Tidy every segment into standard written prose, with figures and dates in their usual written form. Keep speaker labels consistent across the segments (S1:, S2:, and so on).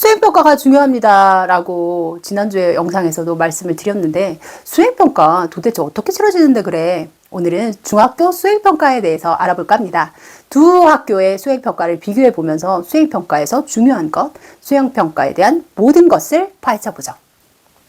S1: 수행평가가 중요합니다라고 지난주에 영상에서도 말씀을 드렸는데 수행평가 도대체 어떻게 치러지는데 그래? 오늘은 중학교 수행평가에 대해서 알아볼까 합니다. 두 학교의 수행평가를 비교해 보면서 수행평가에서 중요한 것, 수행평가에 대한 모든 것을 파헤쳐 보죠.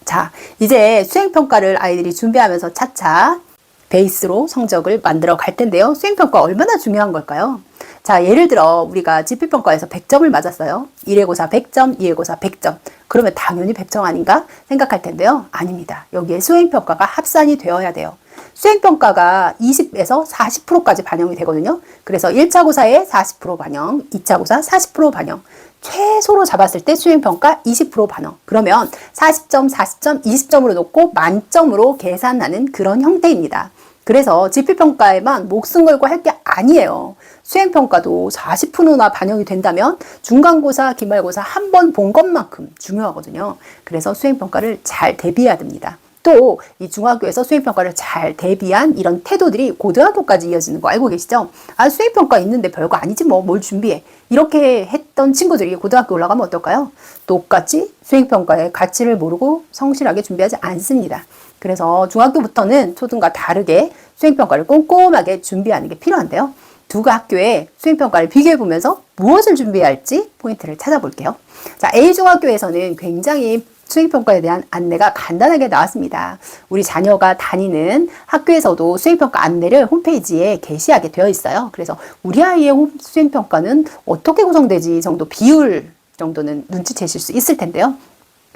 S1: 자, 이제 수행평가를 아이들이 준비하면서 차차 베이스로 성적을 만들어 갈 텐데요. 수행평가 얼마나 중요한 걸까요? 자, 예를 들어 우리가 지필평가에서 100점을 맞았어요. 1회고사 100점, 2회고사 100점. 그러면 당연히 100점 아닌가 생각할 텐데요. 아닙니다. 여기에 수행평가가 합산이 되어야 돼요. 수행평가가 20에서 40%까지 반영이 되거든요. 그래서 1차 고사에 40% 반영, 2차 고사 40% 반영. 최소로 잡았을 때 수행평가 20% 반영. 그러면 40점, 40점, 20점으로 놓고 만점으로 계산하는 그런 형태입니다. 그래서 지필평가에만 목숨 걸고 할 게 아니에요. 수행평가도 40%나 반영이 된다면 중간고사, 기말고사 한 번 본 것만큼 중요하거든요. 그래서 수행평가를 잘 대비해야 됩니다. 또 이 중학교에서 수행평가를 잘 대비한 이런 태도들이 고등학교까지 이어지는 거 알고 계시죠? 아, 수행평가 있는데 별거 아니지 뭐, 뭘 준비해. 이렇게 했던 친구들이 고등학교 올라가면 어떨까요? 똑같이 수행평가의 가치를 모르고 성실하게 준비하지 않습니다. 그래서 중학교부터는 초등과 다르게 수행평가를 꼼꼼하게 준비하는 게 필요한데요. 두 학교의 수행평가를 비교해보면서 무엇을 준비해야 할지 포인트를 찾아볼게요. 자, A중학교에서는 굉장히 수행평가에 대한 안내가 간단하게 나왔습니다. 우리 자녀가 다니는 학교에서도 수행평가 안내를 홈페이지에 게시하게 되어 있어요. 그래서 우리 아이의 수행평가는 어떻게 구성되지 정도 비율 정도는 눈치채실 수 있을 텐데요.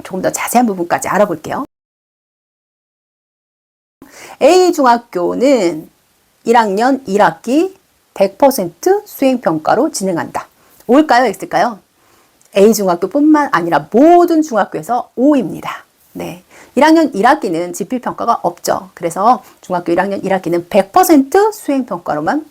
S1: 조금 더 자세한 부분까지 알아볼게요. A중학교는 1학년 1학기 100% 수행평가로 진행한다. 올까요? X일까요? A중학교뿐만 아니라 모든 중학교에서 O입니다. 네. 1학년 1학기는 지필평가가 없죠. 그래서 중학교 1학년 1학기는 100% 수행평가로만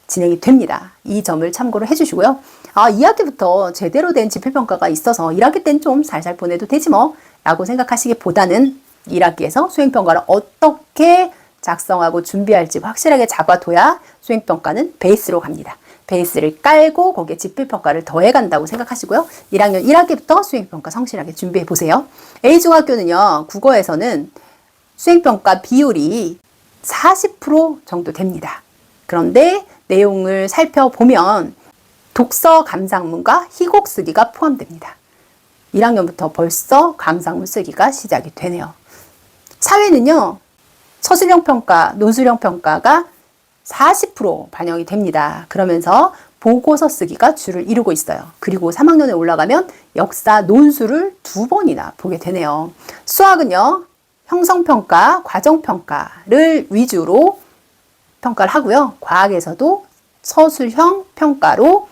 S1: 진행이 됩니다. 이 점을 참고를 해주시고요. 아, 2학기부터 제대로 된 지필평가가 있어서 1학기 때는 좀 살살 보내도 되지 뭐 라고 생각하시기보다는 1학기에서 수행평가를 어떻게 작성하고 준비할지 확실하게 잡아둬야 수행평가는 베이스로 갑니다. 베이스를 깔고 거기에 지필평가를 더해간다고 생각하시고요. 1학년 1학기부터 수행평가 성실하게 준비해보세요. A중학교는요. 국어에서는 수행평가 비율이 40% 정도 됩니다. 그런데 내용을 살펴보면 독서 감상문과 희곡 쓰기가 포함됩니다. 1학년부터 벌써 감상문 쓰기가 시작이 되네요. 사회는요. 서술형 평가, 논술형 평가가 40% 반영이 됩니다. 그러면서 보고서 쓰기가 주를 이루고 있어요. 그리고 3학년에 올라가면 역사, 논술을 2번이나 보게 되네요. 수학은요. 형성평가, 과정평가를 위주로 평가를 하고요. 과학에서도 서술형 평가로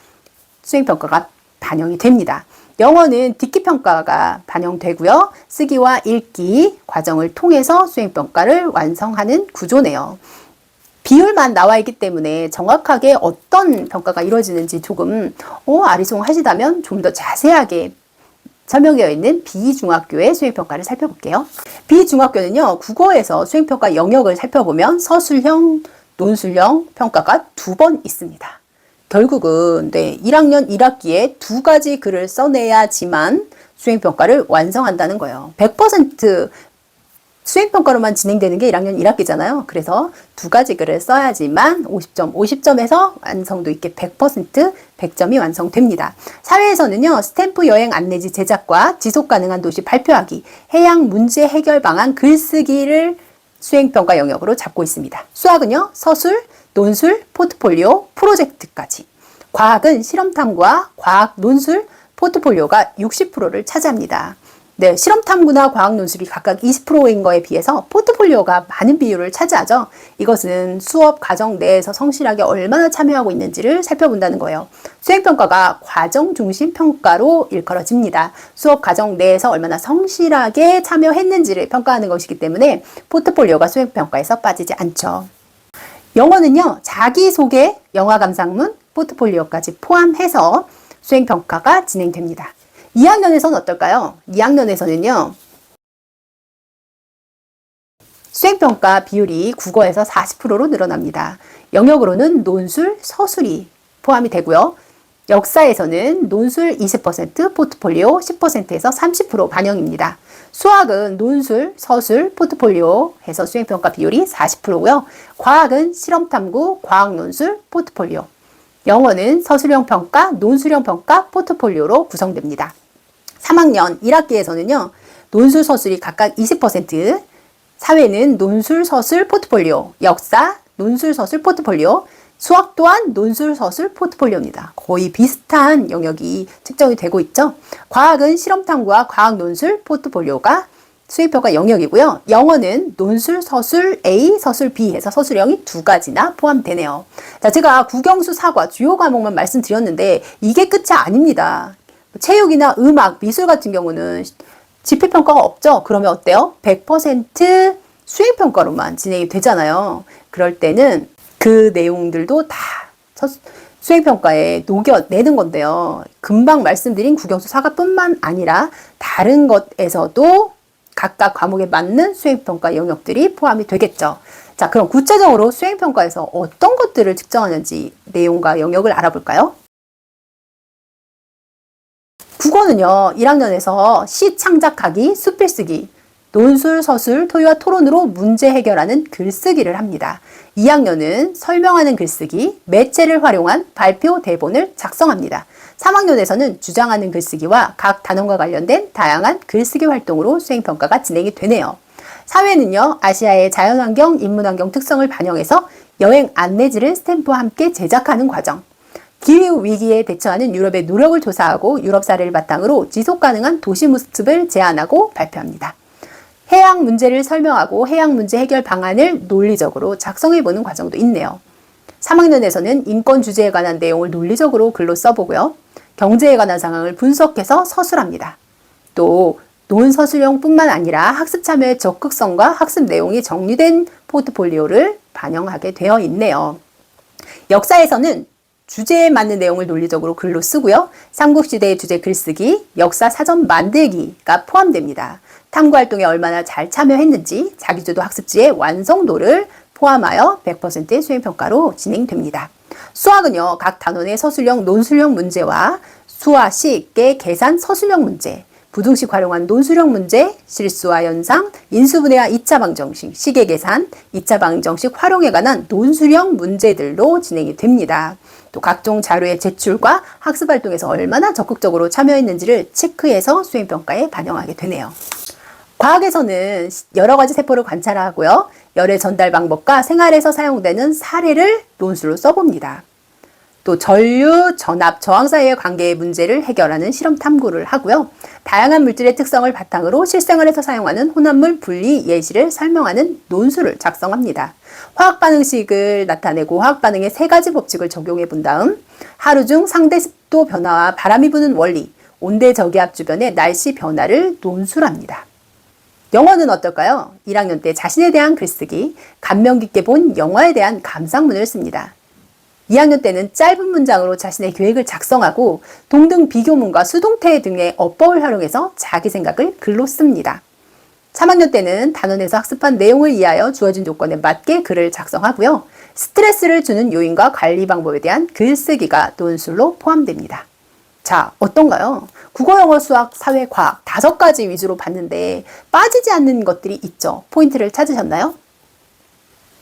S1: 수행평가가 반영이 됩니다. 영어는 듣기평가가 반영되고요. 쓰기와 읽기 과정을 통해서 수행평가를 완성하는 구조네요. 비율만 나와 있기 때문에 정확하게 어떤 평가가 이루어지는지 조금 아리송하시다면 좀 더 자세하게 설명되어 있는 B중학교의 수행평가를 살펴볼게요. B중학교는요. 국어에서 수행평가 영역을 살펴보면 서술형, 논술형 평가가 2번 있습니다. 결국은 1학년 1학기에 2가지 글을 써내야지만 수행평가를 완성한다는 거예요. 100% 수행평가로만 진행되는 게 1학년 1학기잖아요. 그래서 2가지 글을 써야지만 50점, 50점에서 완성도 있게 100%, 100점이 완성됩니다. 사회에서는요. 스탬프 여행 안내지 제작과 지속가능한 도시 발표하기, 해양 문제 해결 방안 글쓰기를 수행평가 영역으로 잡고 있습니다. 수학은요. 서술, 논술, 포트폴리오, 프로젝트까지. 과학은 실험탐구와 과학 논술, 포트폴리오가 60%를 차지합니다. 네, 실험탐구나 과학 논술이 각각 20%인 거에 비해서 포트폴리오가 많은 비율을 차지하죠. 이것은 수업 과정 내에서 성실하게 얼마나 참여하고 있는지를 살펴본다는 거예요. 수행평가가 과정 중심 평가로 일컬어집니다. 수업 과정 내에서 얼마나 성실하게 참여했는지를 평가하는 것이기 때문에 포트폴리오가 수행평가에서 빠지지 않죠. 영어는요. 자기소개, 영화감상문, 포트폴리오까지 포함해서 수행평가가 진행됩니다. 2학년에서는 어떨까요? 2학년에서는요. 수행평가 비율이 국어에서 40%로 늘어납니다. 영역으로는 논술, 서술이 포함이 되고요. 역사에서는 논술 20%, 포트폴리오 10%에서 30% 반영입니다. 수학은 논술, 서술, 포트폴리오 해서 수행평가 비율이 40%고요. 과학은 실험탐구, 과학논술, 포트폴리오. 영어는 서술형 평가, 논술형 평가, 포트폴리오로 구성됩니다. 3학년 1학기에서는요. 논술, 서술이 각각 20%, 사회는 논술, 서술, 포트폴리오, 역사, 논술, 서술, 포트폴리오, 수학 또한 논술, 서술, 포트폴리오입니다. 거의 비슷한 영역이 측정이 되고 있죠. 과학은 실험탐구와 과학 논술, 포트폴리오가 수행평가 영역이고요. 영어는 논술, 서술 A, 서술 B 해서 서술형이 두 가지나 포함되네요. 자, 제가 국영수, 사과, 주요 과목만 말씀드렸는데 이게 끝이 아닙니다. 체육이나 음악, 미술 같은 경우는 집필평가가 없죠. 그러면 어때요? 100% 수행평가로만 진행이 되잖아요. 그럴 때는 그 내용들도 다 수행평가에 녹여내는 건데요. 금방 말씀드린 국영수, 사과뿐만 아니라 다른 것에서도 각각 과목에 맞는 수행평가 영역들이 포함이 되겠죠. 자, 그럼 구체적으로 수행평가에서 어떤 것들을 측정하는지 내용과 영역을 알아볼까요? 국어는요, 1학년에서 시 창작하기, 수필쓰기, 논술, 서술, 토의와 토론으로 문제 해결하는 글쓰기를 합니다. 2학년은 설명하는 글쓰기, 매체를 활용한 발표 대본을 작성합니다. 3학년에서는 주장하는 글쓰기와 각 단원과 관련된 다양한 글쓰기 활동으로 수행평가가 진행이 되네요. 사회는요, 아시아의 자연환경, 인문환경 특성을 반영해서 여행 안내지를 스탬프와 함께 제작하는 과정, 기후위기에 대처하는 유럽의 노력을 조사하고 유럽 사례를 바탕으로 지속가능한 도시 모습을 제안하고 발표합니다. 해양 문제를 설명하고 해양 문제 해결 방안을 논리적으로 작성해보는 과정도 있네요. 3학년에서는 인권 주제에 관한 내용을 논리적으로 글로 써보고요. 경제에 관한 상황을 분석해서 서술합니다. 또 논서술형뿐만 아니라 학습 참여의 적극성과 학습 내용이 정리된 포트폴리오를 반영하게 되어 있네요. 역사에서는 주제에 맞는 내용을 논리적으로 글로 쓰고요. 삼국시대의 주제 글쓰기, 역사 사전 만들기가 포함됩니다. 탐구활동에 얼마나 잘 참여했는지 자기주도 학습지의 완성도를 포함하여 100%의 수행평가로 진행됩니다. 수학은요, 각 단원의 서술형, 논술형 문제와 수화식의 계산 서술형 문제, 부등식 활용한 논술형 문제, 실수와 연상, 인수분해와 2차 방정식, 시계 계산, 2차 방정식 활용에 관한 논술형 문제들로 진행이 됩니다. 또 각종 자료의 제출과 학습활동에서 얼마나 적극적으로 참여했는지를 체크해서 수행평가에 반영하게 되네요. 과학에서는 여러 가지 세포를 관찰하고요. 열의 전달 방법과 생활에서 사용되는 사례를 논술로 써봅니다. 또 전류, 전압, 저항 사이의 관계의 문제를 해결하는 실험 탐구를 하고요. 다양한 물질의 특성을 바탕으로 실생활에서 사용하는 혼합물 분리 예시를 설명하는 논술을 작성합니다. 화학 반응식을 나타내고 화학 반응의 세 가지 법칙을 적용해 본 다음 하루 중 상대 습도 변화와 바람이 부는 원리, 온대 저기압 주변의 날씨 변화를 논술합니다. 영어는 어떨까요? 1학년 때 자신에 대한 글쓰기, 감명 깊게 본 영화에 대한 감상문을 씁니다. 2학년 때는 짧은 문장으로 자신의 계획을 작성하고 동등 비교문과 수동태 등의 어법을 활용해서 자기 생각을 글로 씁니다. 3학년 때는 단원에서 학습한 내용을 이해하여 주어진 조건에 맞게 글을 작성하고요. 스트레스를 주는 요인과 관리 방법에 대한 글쓰기가 논술로 포함됩니다. 자, 어떤가요? 국어, 영어, 수학, 사회, 과학 5가지 위주로 봤는데 빠지지 않는 것들이 있죠. 포인트를 찾으셨나요?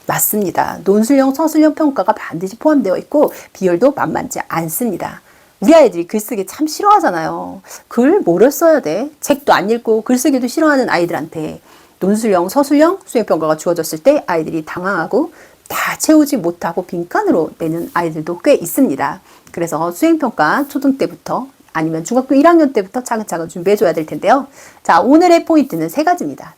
S1: 맞습니다. 논술형, 서술형 평가가 반드시 포함되어 있고 비율도 만만치 않습니다. 우리 아이들이 글쓰기 참 싫어하잖아요. 글 뭐를 써야 돼? 책도 안 읽고 글쓰기도 싫어하는 아이들한테 논술형, 서술형 수행평가가 주어졌을 때 아이들이 당황하고 다 채우지 못하고 빈칸으로 내는 아이들도 꽤 있습니다. 그래서 수행평가 초등 때부터 아니면 중학교 1학년 때부터 차근차근 준비해줘야 될 텐데요. 자, 오늘의 포인트는 3가지입니다.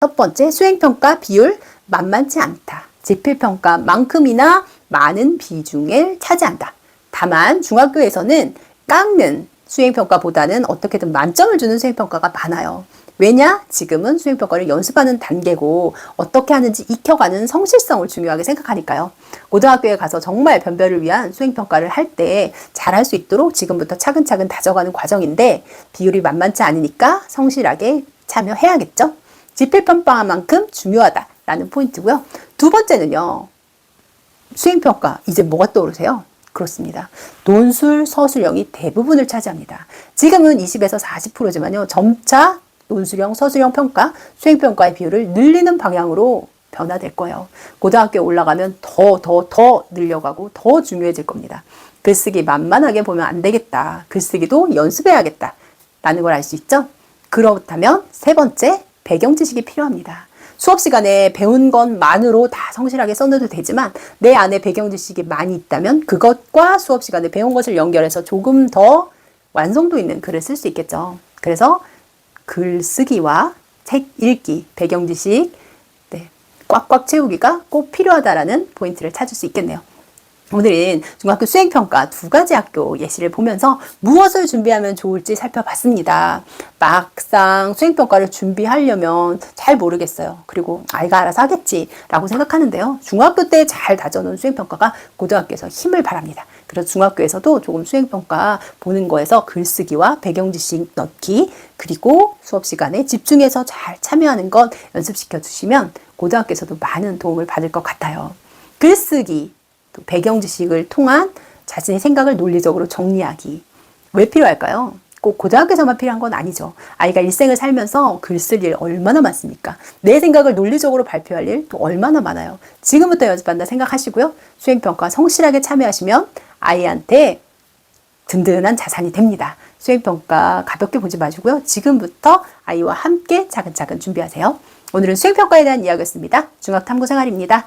S1: 첫 번째, 수행평가 비율 만만치 않다. 지필평가만큼이나 많은 비중을 차지한다. 다만 중학교에서는 깎는 수행평가보다는 어떻게든 만점을 주는 수행평가가 많아요. 왜냐? 지금은 수행평가를 연습하는 단계고 어떻게 하는지 익혀가는 성실성을 중요하게 생각하니까요. 고등학교에 가서 정말 변별을 위한 수행평가를 할 때 잘할 수 있도록 지금부터 차근차근 다져가는 과정인데 비율이 만만치 않으니까 성실하게 참여해야겠죠? 지필평가만큼 중요하다라는 포인트고요. 두 번째는요. 수행평가. 이제 뭐가 떠오르세요? 그렇습니다. 논술, 서술형이 대부분을 차지합니다. 지금은 20에서 40%지만요. 점차 논술형, 서술형 평가, 수행평가의 비율을 늘리는 방향으로 변화될 거예요. 고등학교에 올라가면 더 늘려가고 더 중요해질 겁니다. 글쓰기 만만하게 보면 안 되겠다. 글쓰기도 연습해야겠다. 라는 걸 알 수 있죠? 그렇다면 세 번째, 배경 지식이 필요합니다. 수업 시간에 배운 것만으로 다 성실하게 써내도 되지만 내 안에 배경 지식이 많이 있다면 그것과 수업 시간에 배운 것을 연결해서 조금 더 완성도 있는 글을 쓸 수 있겠죠. 그래서 글쓰기와 책 읽기, 배경 지식 꽉꽉 채우기가 꼭 필요하다라는 포인트를 찾을 수 있겠네요. 오늘은 중학교 수행평가 2가지 학교 예시를 보면서 무엇을 준비하면 좋을지 살펴봤습니다. 막상 수행평가를 준비하려면 잘 모르겠어요. 그리고 아이가 알아서 하겠지 라고 생각하는데요. 중학교 때 잘 다져놓은 수행평가가 고등학교에서 힘을 발합니다. 그래서 중학교에서도 조금 수행평가 보는 거에서 글쓰기와 배경지식 넣기 그리고 수업 시간에 집중해서 잘 참여하는 것 연습시켜 주시면 고등학교에서도 많은 도움을 받을 것 같아요. 글쓰기 또 배경 지식을 통한 자신의 생각을 논리적으로 정리하기. 왜 필요할까요? 꼭 고등학교에서만 필요한 건 아니죠. 아이가 일생을 살면서 글 쓸 일 얼마나 많습니까? 내 생각을 논리적으로 발표할 일 또 얼마나 많아요. 지금부터 연습한다 생각하시고요. 수행평가 성실하게 참여하시면 아이한테 든든한 자산이 됩니다. 수행평가 가볍게 보지 마시고요. 지금부터 아이와 함께 차근차근 준비하세요. 오늘은 수행평가에 대한 이야기였습니다. 중학탐구생활입니다.